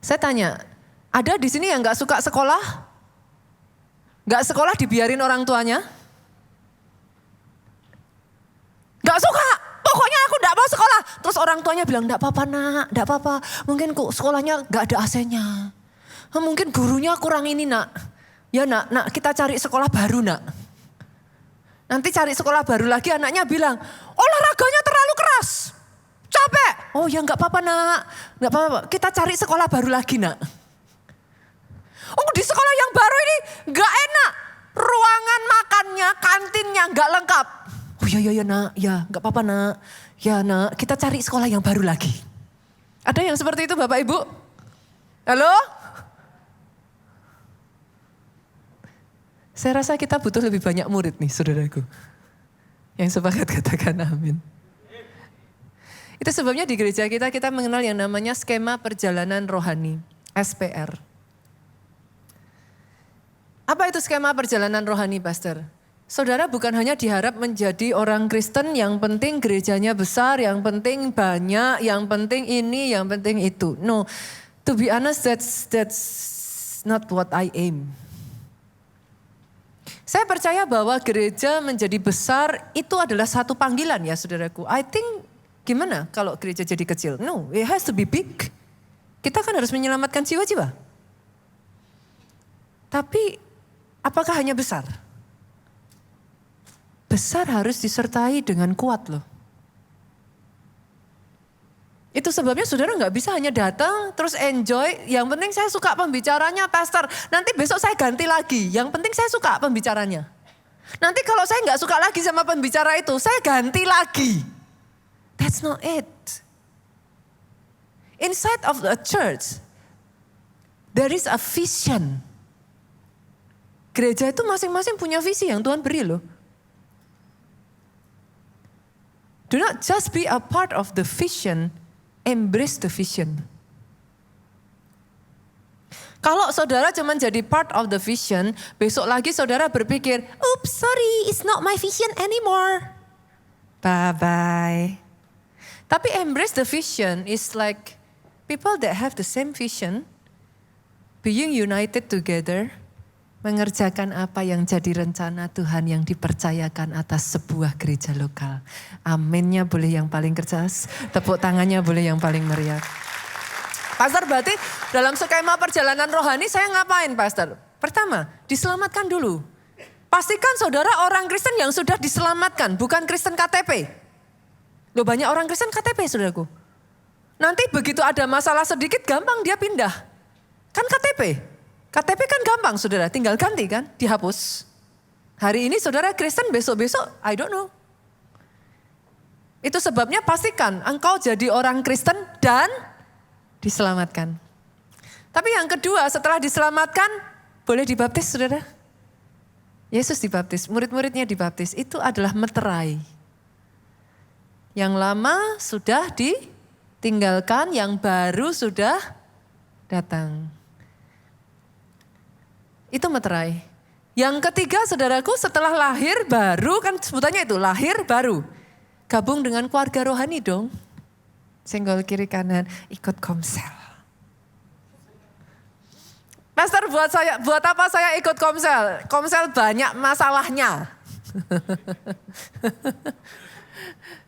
Saya tanya, ada di sini yang gak suka sekolah? Gak sekolah dibiarin orang tuanya? Gak suka, pokoknya aku gak mau sekolah. Terus orang tuanya bilang, gak apa-apa nak, gak apa-apa. Mungkin sekolahnya gak ada AC-nya. Mungkin gurunya kurang ini nak. Ya nak, kita cari sekolah baru nak. Nanti cari sekolah baru lagi anaknya bilang, olahraganya terlalu keras. Capek. Oh ya gak apa-apa nak, gak apa-apa. Kita cari sekolah baru lagi nak. Oh di sekolah yang baru ini gak enak. Ruangan makannya, kantinnya gak lengkap. Oh ya nak, ya gak apa-apa nak. Ya nak, kita cari sekolah yang baru lagi. Ada yang seperti itu Bapak Ibu? Halo? Saya rasa kita butuh lebih banyak murid nih saudaraku. Yang sepakat katakan amin. Itu sebabnya di gereja kita mengenal yang namanya skema perjalanan rohani, SPR. Apa itu skema perjalanan rohani, Pastor? Saudara bukan hanya diharap menjadi orang Kristen yang penting gerejanya besar, yang penting banyak, yang penting ini, yang penting itu. No, to be honest that's not what I aim. Saya percaya bahwa gereja menjadi besar itu adalah satu panggilan ya saudaraku. I think gimana kalau gereja jadi kecil? No, it has to be big. Kita kan harus menyelamatkan jiwa-jiwa. Tapi apakah hanya besar? Besar harus disertai dengan kuat loh. Itu sebabnya saudara gak bisa hanya datang terus enjoy. Yang penting saya suka pembicaranya pastor. Nanti besok saya ganti lagi. Yang penting saya suka pembicaranya. Nanti kalau saya gak suka lagi sama pembicara itu, saya ganti lagi. That's not it. Inside of a church, there is a vision. Gereja itu masing-masing punya visi yang Tuhan beri loh. Do not just be a part of the vision. Embrace the vision. Kalau saudara cuma jadi part of the vision, besok lagi saudara berpikir, oops sorry, it's not my vision anymore. Bye-bye. Tapi embrace the vision is like people that have the same vision, being united together, mengerjakan apa yang jadi rencana Tuhan yang dipercayakan atas sebuah gereja lokal. Aminnya boleh yang paling keras, tepuk tangannya boleh yang paling meriah. Pastor berarti dalam skema perjalanan rohani saya ngapain Pastor? Pertama, diselamatkan dulu. Pastikan saudara orang Kristen yang sudah diselamatkan, bukan Kristen KTP. Loh banyak orang Kristen KTP saudaraku. Nanti begitu ada masalah sedikit gampang dia pindah. Kan KTP. KTP kan gampang saudara, tinggal ganti kan, dihapus. Hari ini saudara Kristen, besok-besok, I don't know. Itu sebabnya pastikan engkau jadi orang Kristen dan diselamatkan. Tapi yang kedua setelah diselamatkan, boleh dibaptis saudara. Yesus dibaptis, murid-muridnya dibaptis, itu adalah meterai. Yang lama sudah ditinggalkan, yang baru sudah datang. Itu meterai. Yang ketiga saudaraku setelah lahir baru, kan sebutannya itu lahir baru. Gabung dengan keluarga rohani dong. Senggol kiri kanan, ikut komsel. Pastor buat apa saya ikut komsel? Komsel banyak masalahnya.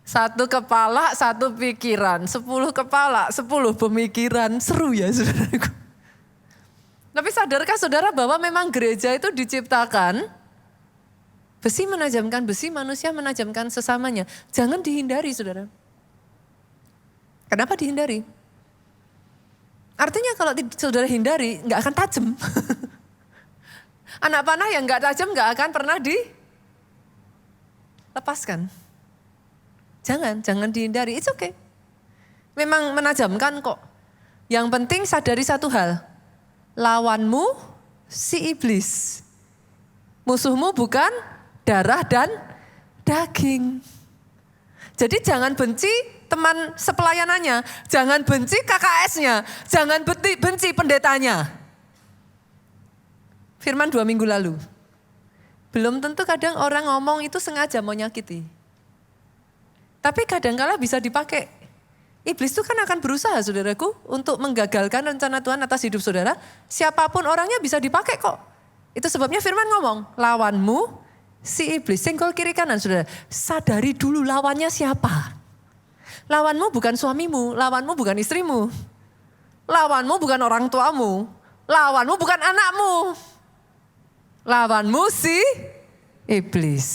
Satu kepala, satu pikiran. 10 kepala, 10 pemikiran. Seru ya saudaraku. Tapi sadarkah saudara bahwa memang gereja itu diciptakan, besi menajamkan besi, manusia menajamkan sesamanya. Jangan dihindari saudara. Kenapa dihindari? Artinya kalau saudara hindari, gak akan tajam. Anak panah yang gak tajam gak akan pernah dilepaskan. Jangan dihindari, it's okay. Memang menajamkan kok. Yang penting sadari satu hal. Lawanmu si iblis. Musuhmu bukan darah dan daging. Jadi jangan benci teman sepelayanannya. Jangan benci KKS-nya. Jangan benci pendetanya. Firman 2 minggu lalu. Belum tentu kadang orang ngomong itu sengaja mau nyakiti. Tapi kadang-kala bisa dipakai. Iblis itu kan akan berusaha saudaraku untuk menggagalkan rencana Tuhan atas hidup saudara. Siapapun orangnya bisa dipakai kok. Itu sebabnya firman ngomong, lawanmu si iblis, senggol kiri kanan saudara. Sadari dulu lawannya siapa. Lawanmu bukan suamimu, lawanmu bukan istrimu. Lawanmu bukan orang tuamu, lawanmu bukan anakmu. Lawanmu si iblis.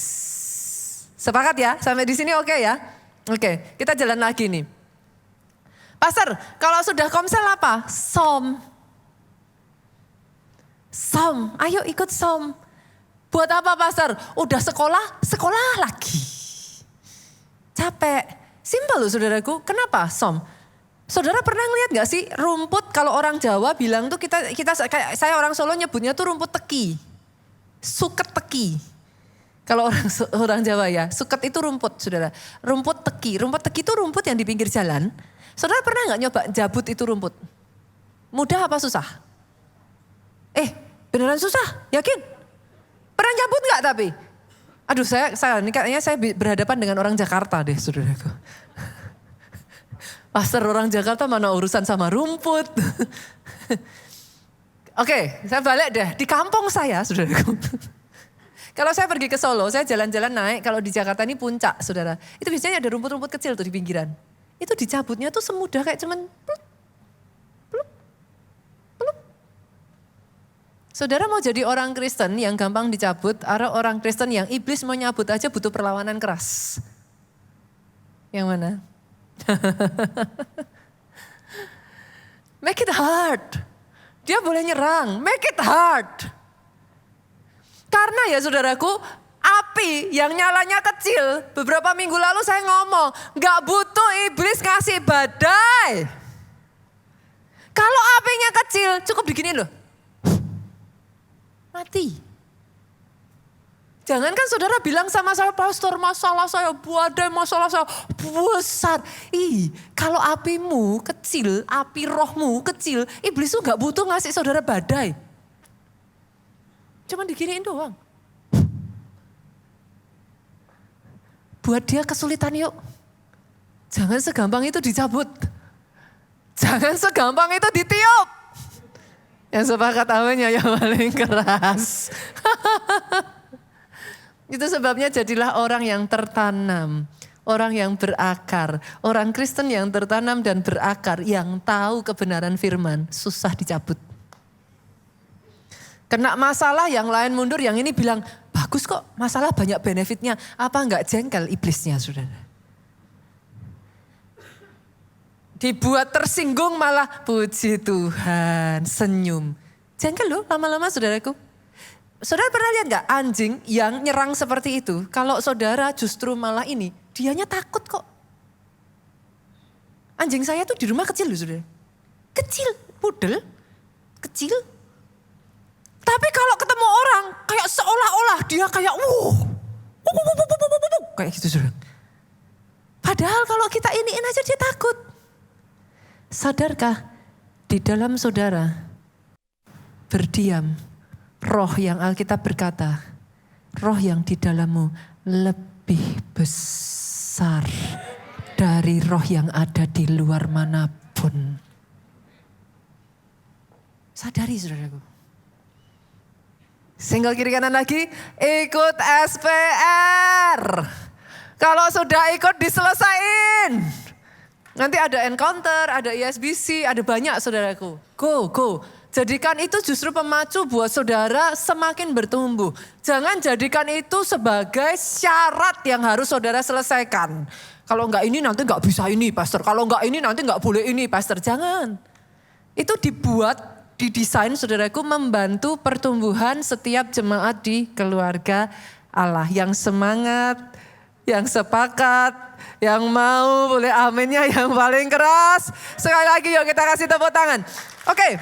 Sepakat ya? Sampai di sini oke ya? Oke, kita jalan lagi nih. Pastor, kalau sudah komsel apa? Som. Som, ayo ikut som. Buat apa pastor? Udah sekolah, sekolah lagi. Capek. Simpel loh saudaraku, kenapa som? Saudara pernah ngeliat gak sih rumput kalau orang Jawa bilang tuh kita kayak saya orang Solo nyebutnya tuh rumput teki. Suket teki. Kalau orang Jawa ya, suket itu rumput saudara. Rumput teki itu rumput yang di pinggir jalan. Saudara pernah gak nyoba jabut itu rumput? Mudah apa susah? Beneran susah, yakin? Pernah jabut gak tapi? Aduh ini kayaknya saya berhadapan dengan orang Jakarta deh saudaraku. Pastor orang Jakarta mana urusan sama rumput. Oke, saya balik deh. Di kampung saya saudaraku. Kalau saya pergi ke Solo, saya jalan-jalan naik. Kalau di Jakarta ini puncak saudara. Itu biasanya ada rumput-rumput kecil tuh di pinggiran. Itu dicabutnya tuh semudah kayak cuman plup, plup, plup. Saudara mau jadi orang Kristen yang gampang dicabut, atau orang Kristen yang iblis mau nyabut aja butuh perlawanan keras? Yang mana? Make it hard. Dia boleh nyerang, make it hard. Karena ya saudaraku, api yang nyalanya kecil, beberapa minggu lalu saya ngomong, gak butuh iblis ngasih badai. Kalau apinya kecil, cukup diginiin loh. Mati. Jangankan saudara bilang sama saya, pastor masalah saya badai, masalah saya besar. Kalau apimu kecil, api rohmu kecil, iblis tuh gak butuh ngasih saudara badai. Cuman diginiin doang. Buat dia kesulitan yuk. Jangan segampang itu dicabut. Jangan segampang itu ditiup. Yang sepakat aminnya yang paling keras. Itu sebabnya jadilah orang yang tertanam, orang yang berakar, orang Kristen yang tertanam dan berakar, yang tahu kebenaran firman, susah dicabut. Kena masalah yang lain mundur, yang ini bilang, bagus kok masalah banyak benefitnya, apa enggak jengkel iblisnya saudara? Dibuat tersinggung malah puji Tuhan, senyum. Jengkel loh lama-lama saudaraku. Saudara pernah lihat gak anjing yang nyerang seperti itu? Kalau saudara justru malah ini, dianya takut kok. Anjing saya tuh di rumah kecil loh saudara. Kecil, pudel, kecil. Tapi kalau ketemu orang kayak seolah-olah dia kayak kayak gitu saudara. Padahal kalau kita iniin aja dia takut. Sadarkah di dalam saudara berdiam roh yang Alkitab berkata, roh yang di dalammu lebih besar dari roh yang ada di luar manapun. Sadari saudaraku. Single kiri kanan lagi, ikut SPR. Kalau sudah ikut diselesain. Nanti ada encounter, ada ISBC, ada banyak saudaraku. Go. Jadikan itu justru pemacu buat saudara semakin bertumbuh. Jangan jadikan itu sebagai syarat yang harus saudara selesaikan. Kalau enggak ini nanti enggak bisa ini pastor. Kalau enggak ini nanti enggak boleh ini pastor. Jangan. Itu didesain saudaraku membantu pertumbuhan setiap jemaat di keluarga Allah. Yang semangat, yang sepakat, yang mau boleh aminnya yang paling keras. Sekali lagi yuk kita kasih tepuk tangan. Oke.